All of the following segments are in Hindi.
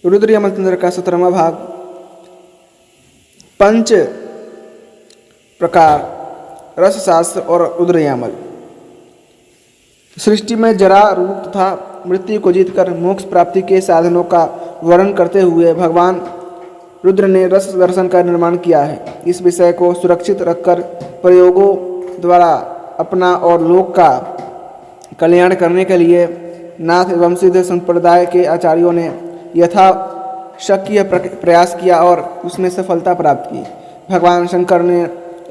रुद्र यामल तंत्र का 17वां भाग। पंच प्रकार रसशास्त्र और रुद्र यामल। सृष्टि में जरा रूप तथा मृत्यु को जीतकर मोक्ष प्राप्ति के साधनों का वर्णन करते हुए भगवान रुद्र ने रस दर्शन का निर्माण किया है। इस विषय को सुरक्षित रखकर प्रयोगों द्वारा अपना और लोक का कल्याण करने के लिए नाथ एवं सिद्ध संप्रदाय के आचार्यों ने यथाशक्य प्रयास किया और उसमें सफलता प्राप्त की। भगवान शंकर ने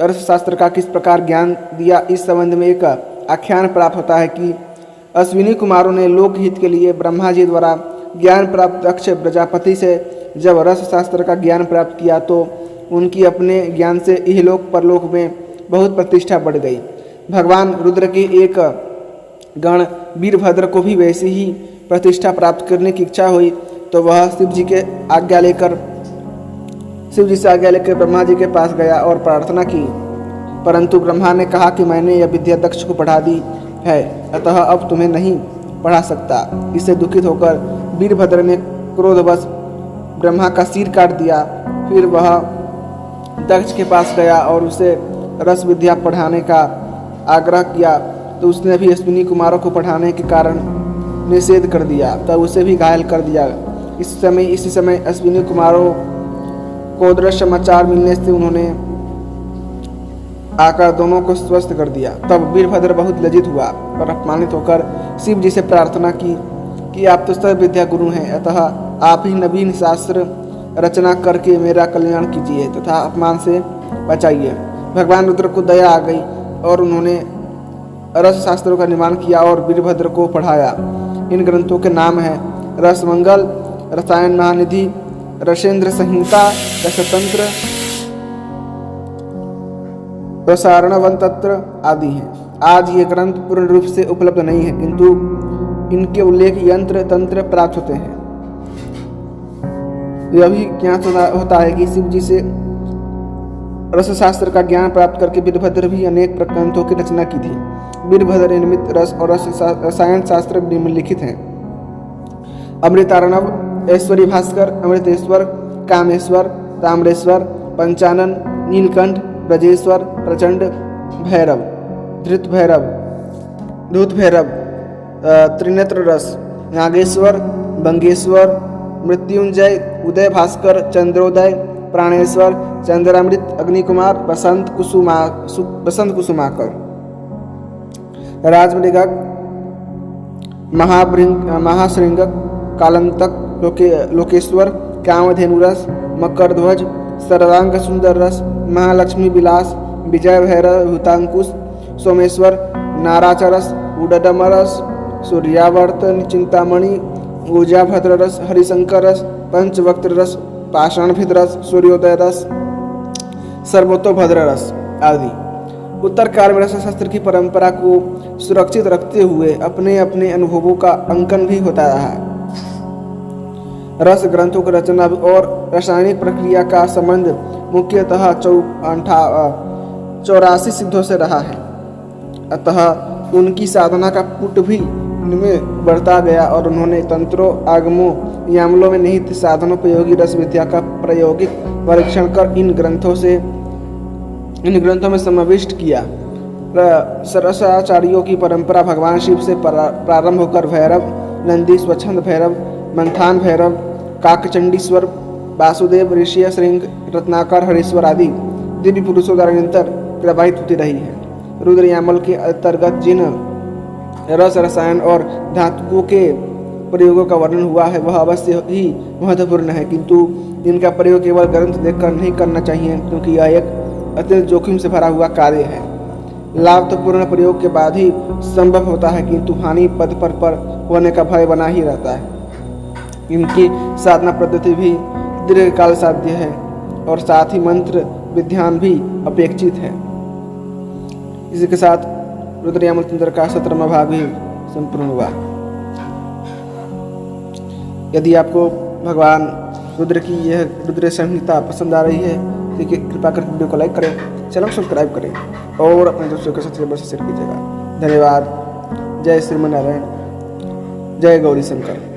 अर्थशास्त्र का किस प्रकार ज्ञान दिया, इस संबंध में एक आख्यान प्राप्त होता है कि अश्विनी कुमारों ने लोकहित के लिए ब्रह्मा जी द्वारा ज्ञान प्राप्त दक्ष प्रजापति से जब रसशास्त्र का ज्ञान प्राप्त किया तो उनकी अपने ज्ञान से इहलोक परलोक में बहुत प्रतिष्ठा बढ़ गई। भगवान रुद्र की एक गण वीरभद्र को भी वैसी ही प्रतिष्ठा प्राप्त करने की इच्छा हुई तो वह शिव जी से आज्ञा लेकर ब्रह्मा जी के पास गया और प्रार्थना की, परंतु ब्रह्मा ने कहा कि मैंने यह विद्या दक्ष को पढ़ा दी है, अतः अब तुम्हें नहीं पढ़ा सकता। इससे दुखित होकर वीरभद्र ने क्रोधवश ब्रह्मा का सिर काट दिया। फिर वह दक्ष के पास गया और उसे रस विद्या पढ़ाने का आग्रह किया तो उसने भी अश्विनी कुमारों को पढ़ाने के कारण निषेध कर दिया, तब उसे भी घायल कर दिया। इसी समय अश्विनी कुमारों को दृढ़ समाचार मिलने से उन्होंने आकर दोनों को स्वस्थ कर दिया। तब वीरभद्र बहुत लज्जित हुआ और अपमानित होकर शिव जी से प्रार्थना की कि आप तो सर्व विद्या गुरु हैं, अतः आप ही नवीन शास्त्र रचना करके मेरा कल्याण कीजिए तथा अपमान से बचाइए। भगवान रुद्र को दया आ गई और उन्होंने रस शास्त्रों का निर्माण किया और वीरभद्र को पढ़ाया। इन ग्रंथों के नाम हैं रसमंगल, रसायन महानिधि, रसेंद्र संहिता, रसतंत्र, प्रसारणवंतत्र आदि हैं। आज ये ग्रंथ पूर्ण रूप से उपलब्ध नहीं है, किंतु इनके उल्लेख यंत्र तंत्र प्राप्त होते हैं। यह भी ज्ञात होता है कि शिव जी से रसशास्त्र का ज्ञान प्राप्त करके वीरभद्र भी अनेक ग्रंथों की रचना की थी। वीरभद्र निर्मित रस और रसायन शास्त्र निम्नलिखित हैं: अमृतार्णव, ऐश्वरी भास्कर, अमृतेश्वर, कामेश्वर, ताम्रेश्वर, पंचानन, नीलकंठ, ब्रजेश्वर, प्रचंड, भैरव, धृत भैरव, त्रिनेत्र रस, नागेश्वर, बंगेश्वर, मृत्युंजय, उदय भास्कर, चंद्रोदय, प्राणेश्वर, चंद्रामृत, अग्निकुमार, बसंत कुसुमाकर, राजमृगक, महाश्रृंगक, कालंतक, लोकेश्वर, कामधेनुरस, मकरध्वज, सर्वांग सुंदर रस, महालक्ष्मी विलास, विजय भैरव, भूतांकुश, सोमेश्वर, नाराचरस, उडडमरस, सूर्यावर्तन, चिंतामणि, ऊर्जाभद्र रस, हरिशंकर रस, पंचवक्त्र रस, पाषाणभिद रस, सूर्योदय रस, सर्वतोभद्र रस आदि। उत्तर काल में रसशास्त्र की परंपरा को सुरक्षित रखते हुए अपने अपने अनुभवों का अंकन भी होता रहा। रस ग्रंथों की रचना और रासायनिक प्रक्रिया का संबंध मुख्यतः 84 सिद्धों से रहा है, अतः उनकी साधना का पुट भी उनमें बढ़ता गया और उन्होंने तंत्रों, आगमों, यामलों में निहित साधनोपयोगी रस विद्या का प्रायोगिक परीक्षण कर इन ग्रंथों में समाविष्ट किया। सरसाचार्यों की परंपरा भगवान शिव से प्रारंभ होकर भैरव, नंदी, स्वच्छंद भैरव, मंथान भैरव, काकचंडीश्वर, वासुदेव, ऋषि श्रृंग, रत्नाकर, हरीश्वर आदि दिव्य पुरुषों द्वारा निरंतर प्रवाहित होती रही है। रुद्र यामल के अंतर्गत जिन रस, रसायन और धातुओं के प्रयोगों का वर्णन हुआ है वह अवश्य ही महत्वपूर्ण है, किंतु इनका प्रयोग केवल ग्रंथ देखकर नहीं करना चाहिए, क्योंकि यह एक अत्यंत जोखिम से भरा हुआ कार्य है। लाभ तो पूर्ण प्रयोग के बाद ही संभव होता है, किंतु हानि पद पर होने का भय बना ही रहता है। इनकी साधना पद्धति भी दीर्घकाल साध्य है और साथ ही मंत्र विध्यान भी अपेक्षित है। इसी के साथ रुद्र यामल तंत्र का 17वां भाग भी संपूर्ण हुआ। यदि आपको भगवान रुद्र की यह रुद्र संहिता पसंद आ रही है तो कृपया कर वीडियो को लाइक करें, चैनल को सब्सक्राइब करें और अपने दोस्तों के साथ शेयर कीजिएगा। धन्यवाद। जय श्रीमन नारायण, जय गौरी शंकर।